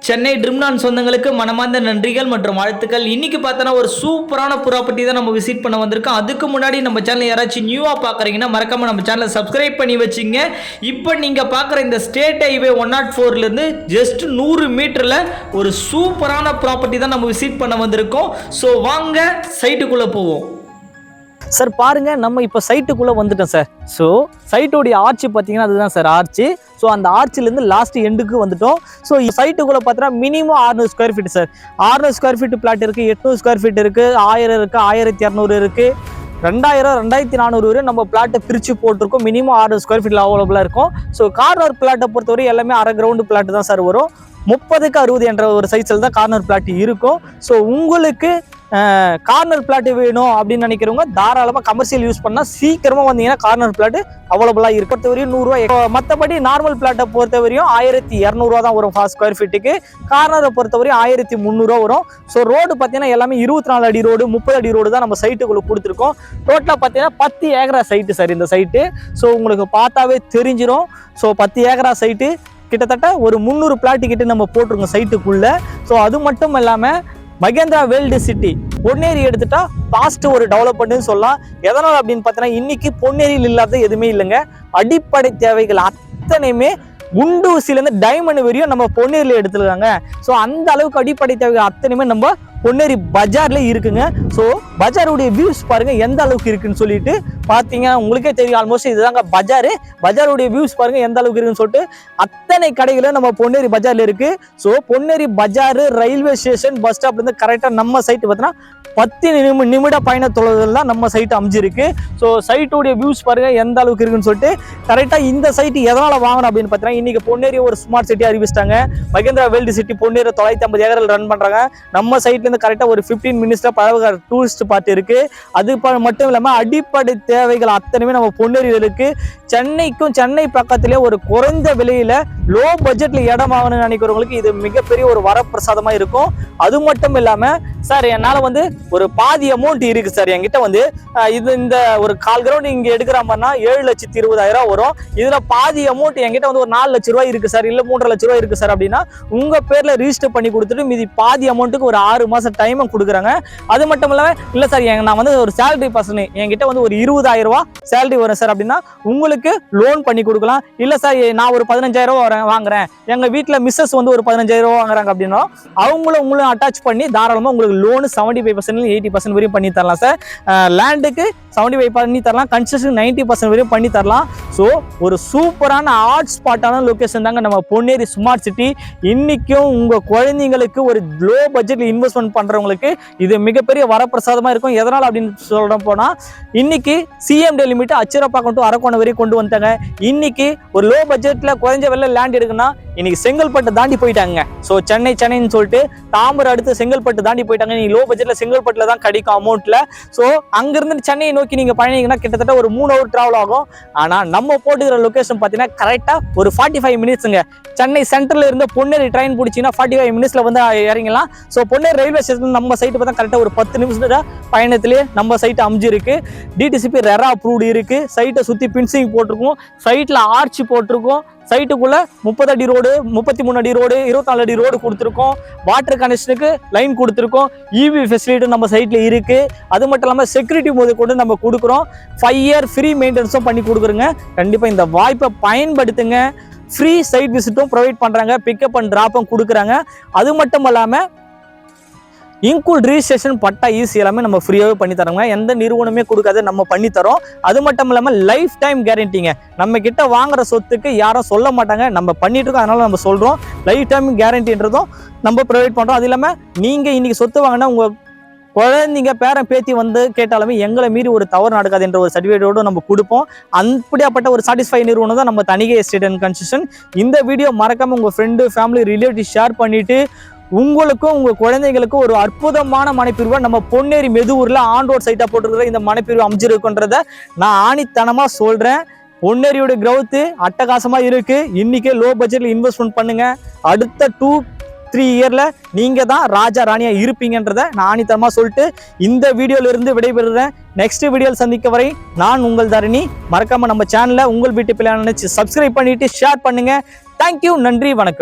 சென்னை ட்ரிம்லான் சொந்தங்களுக்கு மனமார்ந்த நன்றிகள் மற்றும் வாழ்த்துக்கள். இன்னைக்கு பார்த்தோன்னா ஒரு சூப்பரான ப்ராப்பர்ட்டி தான் நம்ம விசிட் பண்ண வந்திருக்கோம். அதுக்கு முன்னாடி நம்ம சேனல் யாராச்சும் நியூவாக பார்க்குறீங்கன்னா மறக்காம நம்ம சேனலை சப்ஸ்கிரைப் பண்ணி வச்சுங்க. இப்போ நீங்கள் பார்க்குற இந்த ஸ்டேட் ஹைவே 104லேருந்து ஜஸ்ட் 100 மீட்டரில் ஒரு சூப்பரான ப்ராப்பர்ட்டி தான் நம்ம விசிட் பண்ண வந்திருக்கோம். ஸோ வாங்க சைட்டுக்குள்ளே போவோம். சார் பாருங்க, நம்ம இப்போ சைட்டுக்குள்ளே வந்துட்டோம் சார். ஸோ சைட்டோடைய ஆர்ச்சி பார்த்தீங்கன்னா அதுதான் சார் ஆர்ச்சி. ஸோ அந்த ஆர்ச்சிலேருந்து லாஸ்ட் எண்டுக்கு வந்துட்டோம். ஸோ சைட்டுக்குள்ளே பார்த்தீங்கன்னா minimum 600 square feet sir. 600 square feet flat இருக்குது, 800 ஸ்கொயர் ஃபீட் இருக்குது, 1000 இருக்குது, 1200 இருக்குது, 2000, 2400 வரை நம்ம பிளாட்டை பிரித்து போட்டிருக்கோம். மினிமம் 600 ஸ்கொயர் ஃபீட்டில் அவைலபிளாக இருக்கும். ஸோ கார்னர் பிளாட்டை பொறுத்தவரை எல்லாமே அரை கிரவுண்டு பிளாட்டு தான் சார் வரும். 30க்கு 60 என்ற ஒரு சைஸில் தான் கார்னர் பிளாட் இருக்கும். ஸோ உங்களுக்கு கார்னர் பிளாட் வேணும் அப்படின்னு நினைக்கிறவங்க தாராளமாக கமர்ஷியல் யூஸ் பண்ணால் சீக்கிரமாக வந்தீங்கன்னா கார்னர் பிளாட் அவைலபிளாக இருக்கு. பொறுத்தவரையும் 100 ரூபா. மற்றபடி நார்மல் பிளாட்டை பொறுத்தவரையும் 1200 தான் வரும் ஸ்கொயர் ஃபீட்டுக்கு. கார்னரை பொறுத்தவரையும் 1300 வரும். ஸோ ரோடு பார்த்தீங்கன்னா எல்லாமே 24 அடி ரோடு, 30 அடி ரோடு தான் நம்ம சைட்டுக்குள்ளே கொடுத்துருக்கோம். டோட்டலாக பார்த்தீங்கன்னா 10 ஏக்கரா சைட்டு சார் இந்த சைட்டு. ஸோ உங்களுக்கு பார்த்தாவே தெரிஞ்சிடும். ஸோ 10 ஏக்கரா சைட்டு கிட்டத்தட்ட ஒரு 300 பிளாட்டு கிட்ட நம்ம போட்டிருக்கோம் சைட்டுக்குள்ள. ஸோ அது மட்டும் இல்லாமல் மகேந்திரா வேர்ல்டு சிட்டி பொன்னேரி எடுத்துட்டா பாஸ்ட் ஒரு டெவலப்மெண்ட்னு சொல்லலாம். எதனால் அப்படின்னு பார்த்தீங்கன்னா இன்னைக்கு பொன்னேரியில் இல்லாத எதுவுமே இல்லைங்க. அடிப்படை தேவைகள் அத்தனையுமே குண்டூசிலேருந்து டைமண்ட் வரையும் நம்ம பொன்னேரியில் எடுத்துருக்காங்க. ஸோ அந்த அளவுக்கு அடிப்படை தேவைகள் அத்தனையுமே நம்ம பொன்னேரி பஜார்ல இருக்குங்க. ஸோ பஜாருடைய வியூஸ் பாருங்க எந்த அளவுக்கு இருக்குன்னு சொல்லிட்டு பார்த்தீங்கன்னா உங்களுக்கே தெரியும். ஆல்மோஸ்ட் இதுதாங்க பஜாரு. பஜாருடைய வியூஸ் பாருங்க எந்த அளவுக்கு இருக்குன்னு சொல்லிட்டு அத்தனை கடைகளும் நம்ம பொன்னேரி பஜார்ல இருக்கு. ஸோ பொன்னேரி பஜாரு ரயில்வே ஸ்டேஷன் பஸ் ஸ்டாப்ல இருந்து கரெக்டாக நம்ம சைட்டு பார்த்தீங்கன்னா 10 நிமிட பயண தொலைவில் தான் நம்ம சைட்டு அமைஞ்சிருக்கு. ஸோ சைட்டுடைய வியூஸ் பாருங்க எந்த அளவுக்கு இருக்குன்னு சொல்லிட்டு கரெக்டாக இந்த சைட்டு எதனால வாங்கணும் அப்படின்னு பார்த்தீங்கன்னா இன்னைக்கு பொன்னேரி ஒரு ஸ்மார்ட் சிட்டி அறிவிச்சிட்டாங்க. மகேந்திரா வேர்ல்டு சிட்டி பொன்னேரி 950 ஏக்கரில் ரன் பண்றாங்க. நம்ம சைட்ல கரெக்டாக ஒரு 15 மினிட்ஸ்ல பழக டூரிஸ்ட் பார்ட் இருக்கு. அது மட்டும் இல்லாமல் அடிப்படை தேவைகள் அத்தனையுமே நம்ம பொன்னேரியில் இருக்கு. சென்னைக்கும் சென்னை பக்கத்திலே ஒரு குறைந்த விலையில லோ பட்ஜெட்ல இடம் வாங்கணும்னு நினைக்கிறவங்களுக்கு இது மிகப்பெரிய ஒரு வரப்பிரசாதமா இருக்கும். அது மட்டும் இல்லாம சார் என்னால ஒரு பாதி அமௌண்ட் இருக்கு சார் என்கிட்ட இது இந்த ஒரு 1/4 கிரவுண்ட் இங்க எடுக்கிற மாதிரினா 7,20,000 வரும். இதுல பாதி அமௌண்ட் என்கிட்ட ஒரு 4 லட்ச ரூபாய் இருக்கு சார், இல்ல 3.5 லட்ச ரூபாய் இருக்கு சார் அப்படின்னா உங்க பேர்ல ரிஜிஸ்டர் பண்ணி கொடுத்துட்டு மீதி பாதி அமௌண்ட்டுக்கு ஒரு 6 மாசம் டைம் கொடுக்குறாங்க. அது மட்டும் இல்லாம இல்ல சார் நான் ஒரு சேலரி பர்சன் என்கிட்ட ஒரு 20,000 ரூபாய் சேலரி வரும் சார் அப்படின்னா உங்களுக்கு லோன் பண்ணி கொடுக்கலாம். இல்ல சார் நான் ஒரு 15,000 வாங்குறேன், எங்க வீட்டுல மிஸ்ஸஸ் ஒரு 15,000 வாங்குறாங்க அப்படின்னா உங்களும் அட்டாச் பண்ணி தாராளமா உங்களுக்கு லோன் 75% 80% வரையும் பண்ணி தரலாம் சார். லேண்டுக்கு 75 பண்ணி தரலாம், கன்ஸ்ட்ரக்ஷன் 90% வரையும் பண்ணி தரலாம். ஸோ ஒரு சூப்பரான ஹாட் ஸ்பாட்டான லொகேஷன் தாங்க நம்ம பொன்னேரி ஸ்மார்ட் சிட்டி. இன்னைக்கும் உங்க குழந்தைங்களுக்கு ஒரு லோ பட்ஜெட்ல இன்வெஸ்ட்மெண்ட் பண்றவங்களுக்கு இது மிகப்பெரிய வரப்பிரசாதமா இருக்கும். எதனால் அப்படின்னு சொல்ல போனா இன்னைக்கு CMD limit Acharapakkam to Arakkonam வரையும் கொண்டு வந்துட்டாங்க. இன்னைக்கு ஒரு லோ பட்ஜெட்ல குறைஞ்ச விலை லேண்ட் எடுக்குன்னா இன்னைக்கு செங்கல்பட்டு தாண்டி போயிட்டாங்க. ஸோ சென்னைன்னு சொல்லிட்டு தாம்பரம் அடுத்து செங்கல்பட்டு தாண்டி போயிட்டாங்க. நீங்க லோ பட்ஜெட்ல செங்கல்பட்டுல தான் கிடைக்கும் அமௌண்ட்ல. ஸோ அங்கிருந்து சென்னையை நோக்கி நீங்க பயணிங்கன்னா கிட்டத்தட்ட ஒரு 3 ஹவர் டிராவல் ஆகும். ஆனா நம்ம போட்டுக்கிற லொகேஷன் பார்த்தீங்கன்னா கரெக்டா ஒரு 45 மினிட்ஸுங்க. சென்னை சென்ட்ரல்ல இருந்து பொன்னேரி ட்ரெயின் பிடிச்சிங்கன்னா 45 மினிட்ஸ்ல இறங்கலாம். ஸோ பொன்னேரி ரயில்வே ஸ்டேஷன் நம்ம சைட்டு பார்த்தா கரெக்டா ஒரு 10 நிமிஷம் பயணத்திலேயே நம்ம சைட்டு அமைஞ்சிருக்கு. டிடிசிபி ரெரா அப்ரூவ்டு இருக்கு. சைட்டை சுத்தி பின்சிங் போட்டிருக்கோம், சைட்ல ஆர்ச்சி போட்டிருக்கோம். சைட்டுக்குள்ள 30 அடி ரோடு, 33 அடி ரோடு, 24 அடி ரோடு கொடுத்துருக்கோம். வாட்டர் கனெக்ஷனுக்கு லைன் கொடுத்துருக்கோம். இவி ஃபெசிலிட்டி நம்ம சைட்ல இருக்கு. அது மட்டும் இல்லாமல் செக்யூரிட்டி முதல் கொண்டு நம்ம கொடுக்குறோம். 5 இயர் ஃப்ரீ மெயின்டெனன்ஸும் பண்ணி கொடுக்குறோங்க. கண்டிப்பா இந்த வாய்ப்பை பயன்படுத்துங்க. ஃப்ரீ சைட் விசிட்டும் ப்ரொவைட் பண்றாங்க, பிக்கப் அண்ட் டிராப்பும் கொடுக்குறாங்க. அது மட்டும் இல்லாமல் இன்குல் ரிஜிஸ்ட்ரேஷன் பட்டா ஈஸி எல்லாமே நம்ம ஃப்ரீயாகவே பண்ணி தரோங்க. எந்த நிறுவனமே கொடுக்காத நம்ம பண்ணி தரோம். அது மட்டும் இல்லாமல் லைஃப் டைம் கேரண்டிங்க. நம்ம கிட்ட வாங்குற சொத்துக்கு யாரும் சொல்ல மாட்டாங்க, நம்ம பண்ணிட்டு இருக்கோம், அதனால நம்ம சொல்றோம். லைஃப் டைம் கேரண்டின்றதும் நம்ம ப்ரொவைட் பண்றோம். அது இல்லாமல் நீங்க இன்னைக்கு சொத்து வாங்கினா உங்க குழந்தைங்க பேரன் பேத்தி கேட்டாலுமே எங்களை மீறி ஒரு தவறு நடக்காது என்ற ஒரு சர்டிஃபிகேட்டோடு நம்ம கொடுப்போம். அப்படியாப்பட்ட ஒரு சாட்டிஸ்ஃபை நிறுவனம் தான் நம்ம தணிகை எஸ்டேட் அண்ட் கன்ஸ்ட்ரக்ஷன். இந்த வீடியோ மறக்காம உங்க ஃப்ரெண்டு ஃபேமிலி ரிலேட்டிவ் ஷேர் பண்ணிட்டு உங்களுக்கும் உங்க குழந்தைங்களுக்கும் ஒரு அற்புதமான மனைப்பிரிவை நம்ம பொன்னேரி மெதுவூர்ல ஆன் ரோட் சைட்டா போட்டுருக்கிற இந்த மனைப்பிரிவு அமைஞ்சிருக்குன்றத நான் ஆணித்தனமா சொல்றேன். பொன்னேரியோட கிரௌத் அட்டகாசமா இருக்கு. இன்னைக்கே லோ பட்ஜெட்ல இன்வெஸ்ட்மெண்ட் பண்ணுங்க. அடுத்த 2-3 இயர்ல நீங்க தான் ராஜா ராணியா இருப்பீங்கன்றத நான் ஆணித்தனமா சொல்லிட்டு இந்த வீடியோல இருந்து விடைபெறுறேன். நெக்ஸ்ட் வீடியோவில் சந்திக்க வரை நான் உங்கள் தரணி. மறக்காம நம்ம சேனலை உங்கள் வீட்டு பிள்ளை நினைச்சு சப்ஸ்கிரைப் பண்ணிட்டு ஷேர் பண்ணுங்க. தேங்க்யூ, நன்றி, வணக்கம்.